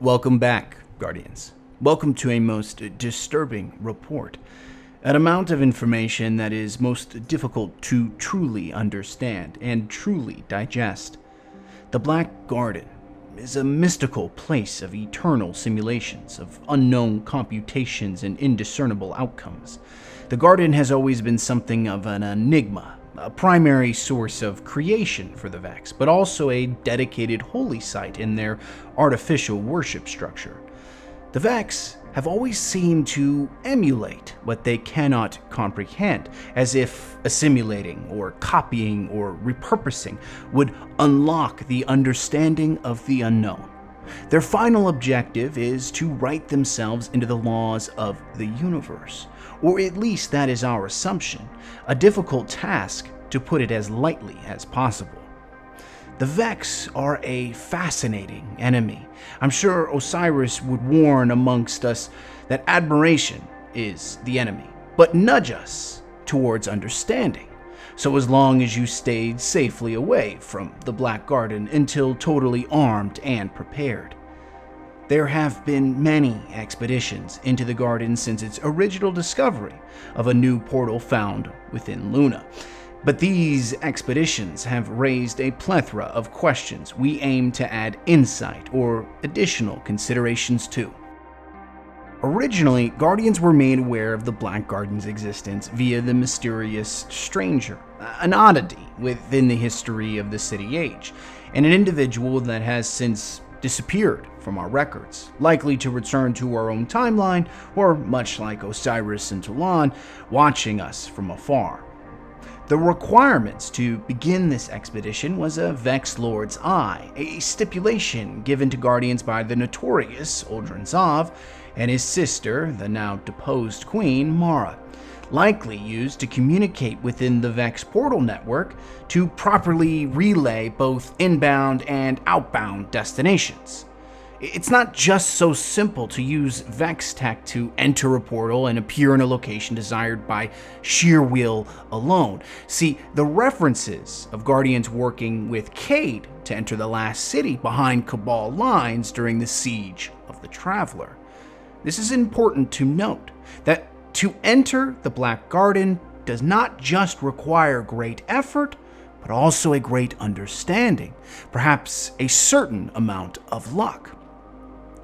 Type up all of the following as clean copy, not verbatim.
Welcome back, Guardians. Welcome to a most disturbing report. An amount of information that is most difficult to truly understand and truly digest. The Black Garden is a mystical place of eternal simulations, of unknown computations and indiscernible outcomes. The Garden has always been something of an enigma, a primary source of creation for the Vex, but also a dedicated holy site in their artificial worship structure. The Vex have always seemed to emulate what they cannot comprehend, as if assimilating or copying or repurposing would unlock the understanding of the unknown. Their final objective is to write themselves into the laws of the universe, or at least that is our assumption, a difficult task to put it as lightly as possible. The Vex are a fascinating enemy. I'm sure Osiris would warn amongst us that admiration is the enemy, but nudge us towards understanding. So as long as you stayed safely away from the Black Garden until totally armed and prepared. There have been many expeditions into the Garden since its original discovery of a new portal found within Luna. But these expeditions have raised a plethora of questions we aim to add insight or additional considerations to. Originally, Guardians were made aware of the Black Garden's existence via the mysterious stranger, an oddity within the history of the City Age, and an individual that has since disappeared from our records, likely to return to our own timeline, or much like Osiris and Toulon, watching us from afar. The requirements to begin this expedition was a Vex Lord's Eye, a stipulation given to Guardians by the notorious Uldren Zav and his sister, the now deposed Queen Mara, likely used to communicate within the Vex portal network to properly relay both inbound and outbound destinations. It's not just so simple to use Vex tech to enter a portal and appear in a location desired by sheer will alone. See, the references of Guardians working with Cade to enter the last city behind Cabal lines during the siege of the Traveler. This is important to note, that to enter the Black Garden does not just require great effort, but also a great understanding, perhaps a certain amount of luck.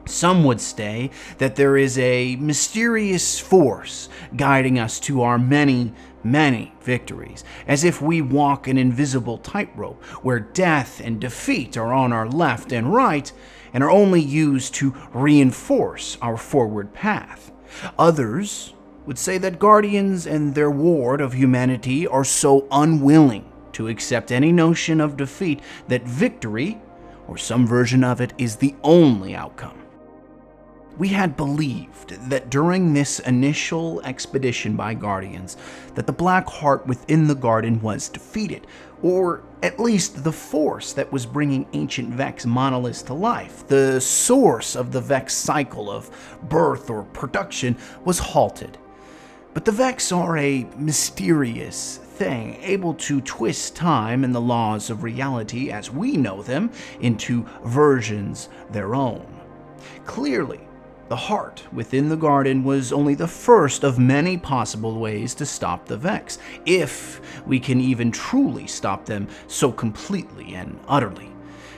Some would say that there is a mysterious force guiding us to our many, many victories, as if we walk an invisible tightrope where death and defeat are on our left and right and are only used to reinforce our forward path. Others would say that Guardians and their ward of humanity are so unwilling to accept any notion of defeat that victory, or some version of it, is the only outcome. We had believed that during this initial expedition by Guardians, that the Black Heart within the Garden was defeated, or at least the force that was bringing ancient Vex monoliths to life, the source of the Vex cycle of birth or production, was halted. But the Vex are a mysterious thing, able to twist time and the laws of reality as we know them into versions their own. Clearly, the heart within the Garden was only the first of many possible ways to stop the Vex, if we can even truly stop them so completely and utterly.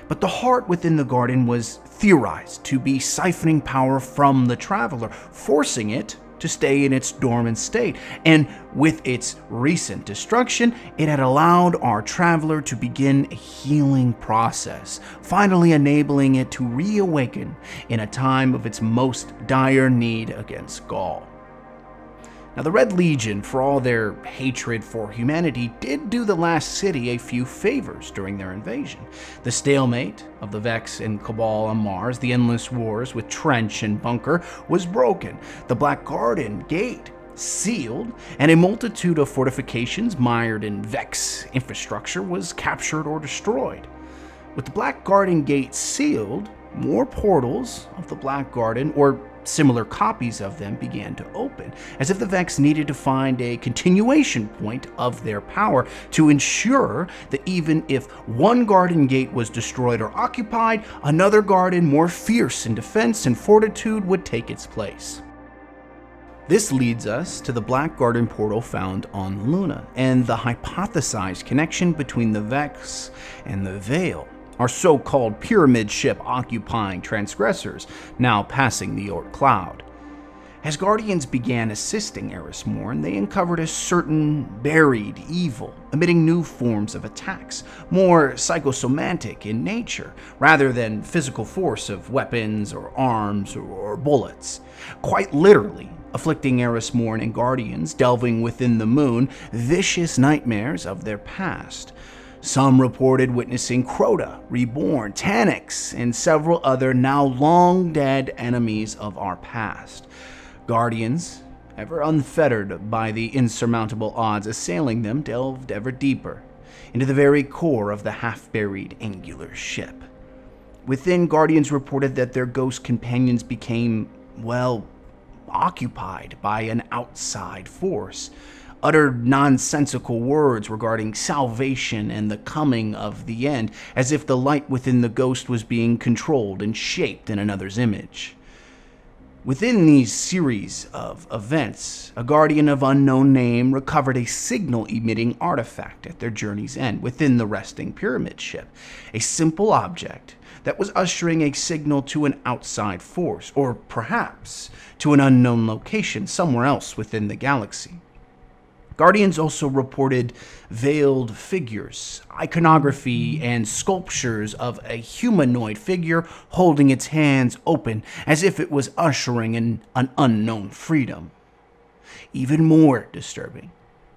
But the heart within the Garden was theorized to be siphoning power from the Traveler, forcing it to stay in its dormant state, and with its recent destruction, it had allowed our Traveler to begin a healing process, finally enabling it to reawaken in a time of its most dire need against Gaul. Now, the Red Legion, for all their hatred for humanity, did do the last city a few favors during their invasion. The stalemate of the Vex and Cabal on Mars, the endless wars with Trench and Bunker, was broken. The Black Garden gate sealed, and a multitude of fortifications mired in Vex infrastructure was captured or destroyed. With the Black Garden gate sealed, more portals of the Black Garden, or similar copies of them began to open, as if the Vex needed to find a continuation point of their power to ensure that even if one garden gate was destroyed or occupied, another garden more fierce in defense and fortitude would take its place. This leads us to the Black Garden portal found on Luna, and the hypothesized connection between the Vex and the Veil, our so-called pyramid ship occupying transgressors now passing the Oort cloud. As Guardians began assisting Eris Morn, they uncovered a certain buried evil, emitting new forms of attacks, more psychosomatic in nature, rather than physical force of weapons or arms or bullets. Quite literally, afflicting Eris Morn and Guardians delving within the moon vicious nightmares of their past. Some reported witnessing Crota, Reborn, Taniks, and several other now long-dead enemies of our past. Guardians, ever unfettered by the insurmountable odds assailing them, delved ever deeper into the very core of the half-buried angular ship. Within, Guardians reported that their ghost companions became, occupied by an outside force, uttered nonsensical words regarding salvation and the coming of the end, as if the light within the ghost was being controlled and shaped in another's image. Within these series of events, a guardian of unknown name recovered a signal-emitting artifact at their journey's end within the resting pyramid ship, a simple object that was ushering a signal to an outside force, or perhaps to an unknown location somewhere else within the galaxy. Guardians also reported veiled figures, iconography, and sculptures of a humanoid figure holding its hands open as if it was ushering in an unknown freedom. Even more disturbing,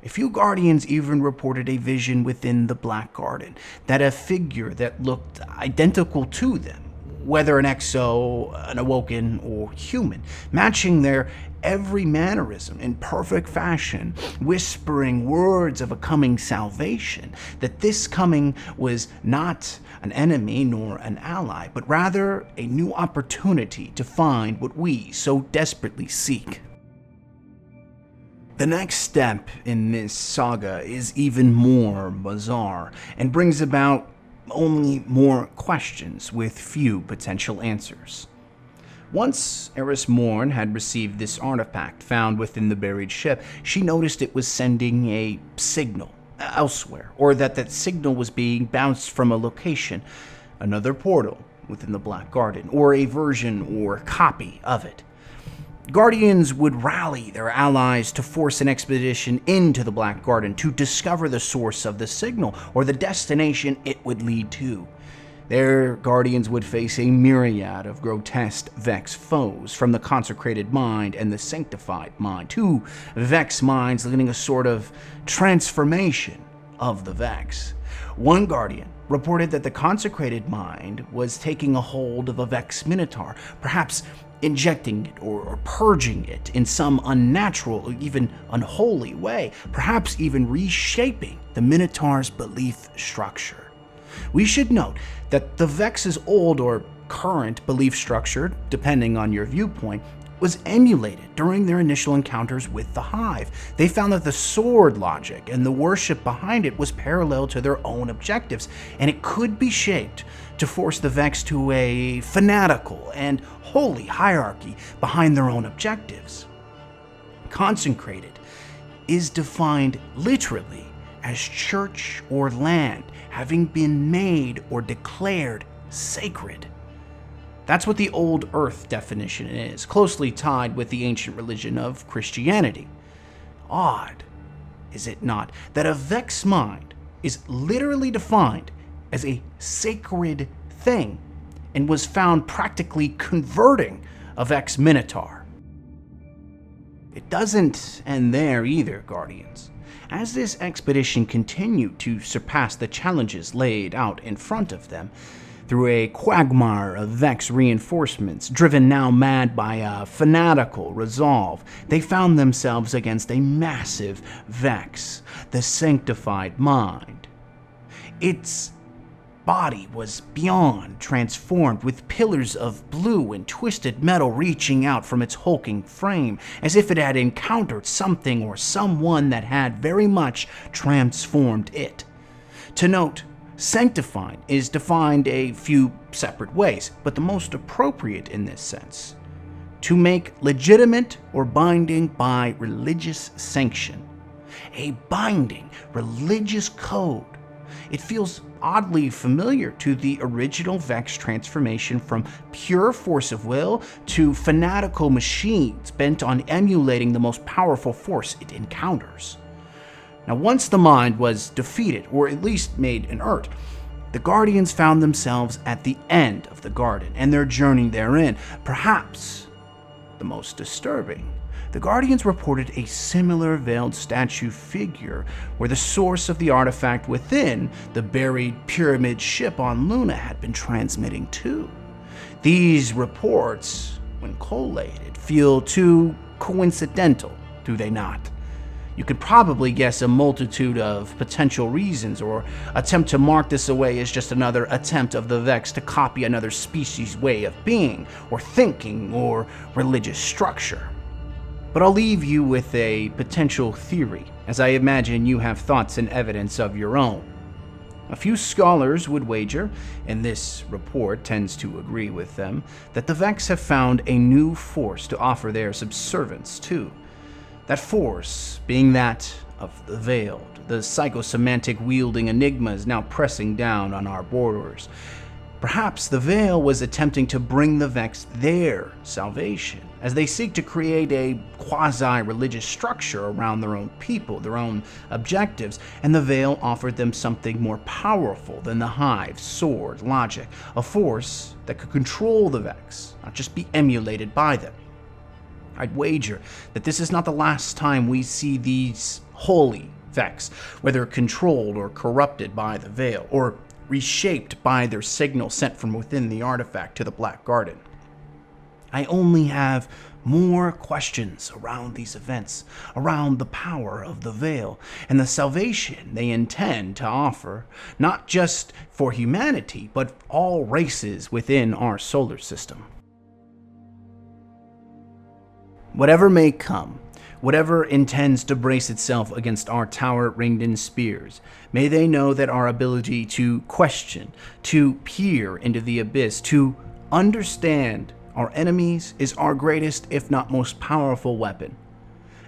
a few Guardians even reported a vision within the Black Garden, that a figure that looked identical to them, whether an exo, an awoken, or human, matching their every mannerism in perfect fashion, whispering words of a coming salvation, that this coming was not an enemy nor an ally, but rather a new opportunity to find what we so desperately seek. The next step in this saga is even more bizarre and brings about only more questions with few potential answers. Once Eris Morn had received this artifact found within the buried ship, she noticed it was sending a signal elsewhere, or that signal was being bounced from a location, another portal within the Black Garden, or a version or copy of it. Guardians would rally their allies to force an expedition into the Black Garden to discover the source of the signal or the destination it would lead to. Their Guardians would face a myriad of grotesque Vex foes, from the Consecrated mind and the Sanctified mind, two Vex minds leading a sort of transformation of the Vex. One Guardian reported that the Consecrated mind was taking a hold of a Vex Minotaur, perhaps injecting it or purging it in some unnatural or even unholy way, perhaps even reshaping the Minotaur's belief structure. We should note that the Vex's old or current belief structure, depending on your viewpoint, was emulated during their initial encounters with the Hive. They found that the sword logic and the worship behind it was parallel to their own objectives, and it could be shaped to force the Vex to a fanatical and holy hierarchy behind their own objectives. Consecrated is defined literally as church or land having been made or declared sacred. That's what the old earth definition is, closely tied with the ancient religion of Christianity. Odd, is it not, that a Vex mind is literally defined as a sacred thing and was found practically converting a Vex Minotaur. It doesn't end there either, Guardians. As this expedition continued to surpass the challenges laid out in front of them, through a quagmire of Vex reinforcements, driven now mad by a fanatical resolve, they found themselves against a massive Vex, the Sanctified mind. Its body was beyond transformed, with pillars of blue and twisted metal reaching out from its hulking frame, as if it had encountered something or someone that had very much transformed it. To note, Sanctified is defined a few separate ways, but the most appropriate in this sense: to make legitimate or binding by religious sanction. A binding religious code. It feels oddly familiar to the original Vex transformation from pure force of will to fanatical machines bent on emulating the most powerful force it encounters. Now, once the mind was defeated, or at least made inert, the Guardians found themselves at the end of the garden and their journey therein. Perhaps the most disturbing, the Guardians reported a similar veiled statue figure where the source of the artifact within the buried pyramid ship on Luna had been transmitting to. These reports, when collated, feel too coincidental, do they not? You could probably guess a multitude of potential reasons, or attempt to mark this away as just another attempt of the Vex to copy another species' way of being, or thinking, or religious structure. But I'll leave you with a potential theory, as I imagine you have thoughts and evidence of your own. A few scholars would wager, and this report tends to agree with them, that the Vex have found a new force to offer their subservience to. That force being that of the Veiled, the psychosemantic wielding enigmas now pressing down on our borders. Perhaps the Veil was attempting to bring the Vex their salvation, as they seek to create a quasi-religious structure around their own people, their own objectives, and the Veil offered them something more powerful than the Hive, sword, logic, a force that could control the Vex, not just be emulated by them. I'd wager that this is not the last time we see these holy Vex, whether controlled or corrupted by the Veil, or reshaped by their signal sent from within the artifact to the Black Garden. I only have more questions around these events, around the power of the Veil, and the salvation they intend to offer, not just for humanity, but all races within our solar system. Whatever may come, whatever intends to brace itself against our tower ringed in spears, may they know that our ability to question, to peer into the abyss, to understand our enemies is our greatest, if not most powerful weapon.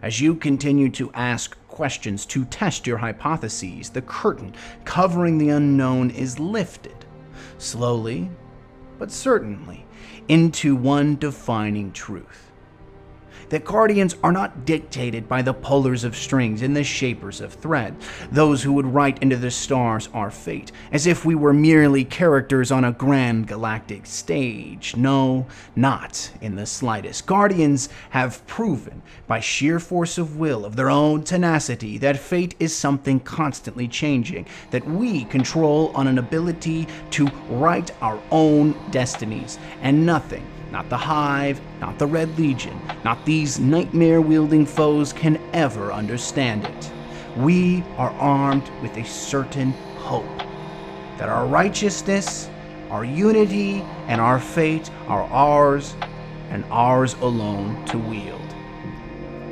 As you continue to ask questions, to test your hypotheses, the curtain covering the unknown is lifted, slowly but certainly, into one defining truth. That Guardians are not dictated by the pullers of strings and the shapers of thread, those who would write into the stars our fate, as if we were merely characters on a grand galactic stage. No, not in the slightest. Guardians have proven, by sheer force of will, of their own tenacity, that fate is something constantly changing, that we control on an ability to write our own destinies, and nothing, not the Hive, not the Red Legion, not these nightmare-wielding foes can ever understand it. We are armed with a certain hope that our righteousness, our unity, and our fate are ours, and ours alone to wield.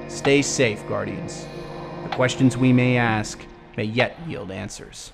Stay safe, Guardians. The questions we may ask may yet yield answers.